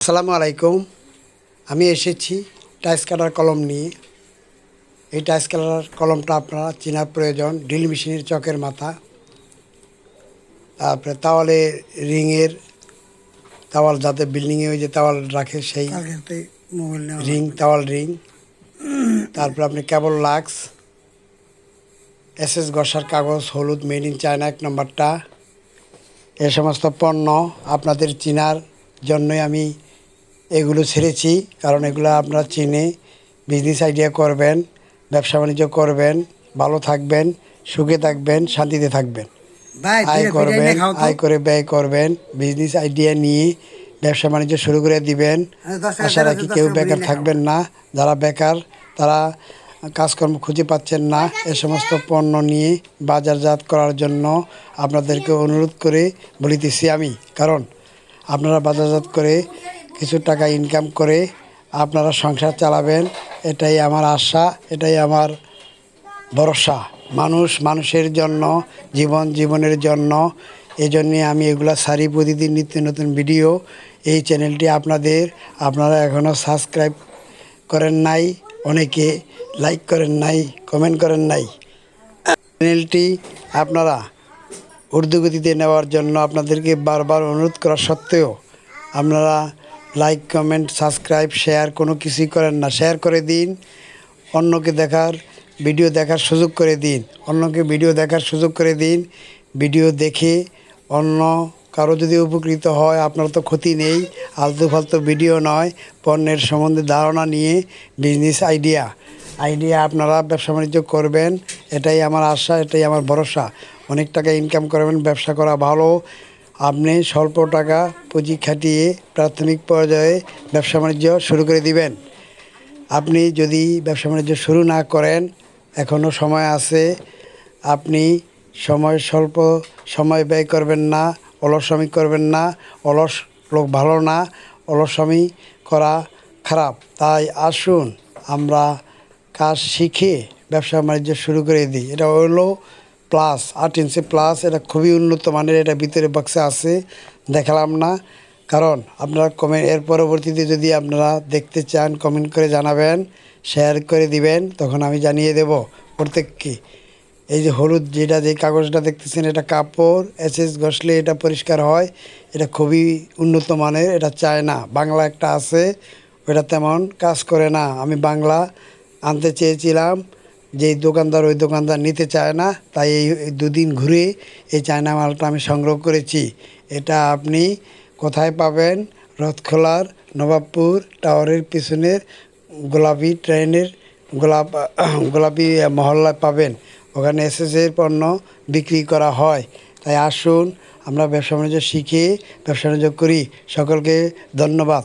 আসসালামু আলাইকুম। আমি এসেছি টাইস কাটার কলম নিয়ে। এই টাইস কাটার কলমটা আপনারা চেনার প্রয়োজন। ড্রিল মেশিনের চকের মাথা, তারপরে তাওয়ালে রিংয়ের তাওয়াল, যাতে বিল্ডিংয়ে ওই যে তাওয়াল রাখে সেই রিং, তাওয়াল রিং। তারপরে আপনি কেবল লাক্স, এসএস ঘষার কাগজ, হলুদ, মেড ইন চায়না 1 নম্বরটা। এ সমস্ত পণ্য আপনাদের চেনার জন্যই আমি এগুলো ছেড়েছি, কারণ এগুলো আপনারা চিনে বিজনেস আইডিয়া করবেন, ব্যবসা বাণিজ্য করবেন, ভালো থাকবেন, সুখে থাকবেন, শান্তিতে থাকবেন, আয় করে ব্যয় করবেন। বিজনেস আইডিয়া নিয়ে ব্যবসা বাণিজ্য শুরু করে দিবেন। আশা রাখি কেউ বেকার থাকবেন না। যারা বেকার, তারা কাজকর্ম খুঁজে পাচ্ছেন না, এ সমস্ত পণ্য নিয়ে বাজারজাত করার জন্য আপনাদেরকে অনুরোধ করে বলিতেছি আমি। কারণ আপনারা বাজারজাত করে কিছু টাকা ইনকাম করে আপনারা সংসার চালাবেন, এটাই আমার আশা, এটাই আমার ভরসা। মানুষের জন্য, জীবনের জন্য। এই জন্যে আমি এগুলা সারি, প্রতিদিন নিত্য নতুন ভিডিও। এই চ্যানেলটি আপনারা এখনও সাবস্ক্রাইব করেন নাই, অনেকে লাইক করেন নাই, কমেন্ট করেন নাই। চ্যানেলটি আপনারা ঊর্ধ্বগতিতে নেওয়ার জন্য আপনাদেরকে বারবার অনুরোধ করা সত্ত্বেও আপনারা লাইক, কমেন্ট, সাবস্ক্রাইব, শেয়ার কোনো কিছুই করেন না। শেয়ার করে দিন, অন্যকে ভিডিও দেখার সুযোগ করে দিন, ভিডিও দেখে অন্য কারো যদি উপকৃত হয়, আপনার তো ক্ষতি নেই। আলতু ফালতু ভিডিও নয়, পণ্যের সম্বন্ধে ধারণা নিয়ে বিজনেস আইডিয়া আপনারা ব্যবসা বাণিজ্য করবেন, এটাই আমার আশা, এটাই আমার ভরসা। অনেক টাকা ইনকাম করবেন, ব্যবসা করা ভালো। আপনি স্বল্প টাকা পুঁজি খাটিয়ে প্রাথমিক পর্যায়ে ব্যবসা বাণিজ্য শুরু করে দিবেন। আপনি যদি ব্যবসা বাণিজ্য শুরু না করেন, এখনও সময় আছে। আপনি স্বল্প সময় ব্যয় করবেন না, অলসামি করবেন না। অলস লোক ভালো না, অলসামি করা খারাপ। তাই আসুন আমরা কাজ শিখে ব্যবসা বাণিজ্য শুরু করে দিই। এটা হলো প্লাস 8 ইঞ্চি প্লাস, এটা খুবই উন্নত মানের। এটা ভিতরে বক্সে আছে, দেখালাম না। কারণ আপনারা এর পরবর্তীতে যদি আপনারা দেখতে চান, কমেন্ট করে জানাবেন, শেয়ার করে দিবেন, তখন আমি জানিয়ে দেব প্রত্যেককে। এই যে হলুদ যে কাগজটা দেখতেছেন, এটা কাপড় এসএস ঘষলে এটা পরিষ্কার হয়। এটা খুবই উন্নত মানের, এটা চায়না। বাংলা একটা আছে, ওটা তেমন কাজ করে না। আমি বাংলা আনতে চেয়েছিলাম, ওই দোকানদার নিতে চায় না, তাই এই 2 দিন ঘুরে এই চায়না মালটা আমি সংগ্রহ করেছি। এটা আপনি কোথায় পাবেন? রথখোলার নবাবপুর টাওয়ারের পিছনের গোলাপি মহল্লায় পাবেন। ওখানে এসএসের পণ্য বিক্রি করা হয়। তাই আসুন আমরা ব্যবসা বাণিজ্য শিখে ব্যবসা বাণিজ্য করি। সকলকে ধন্যবাদ।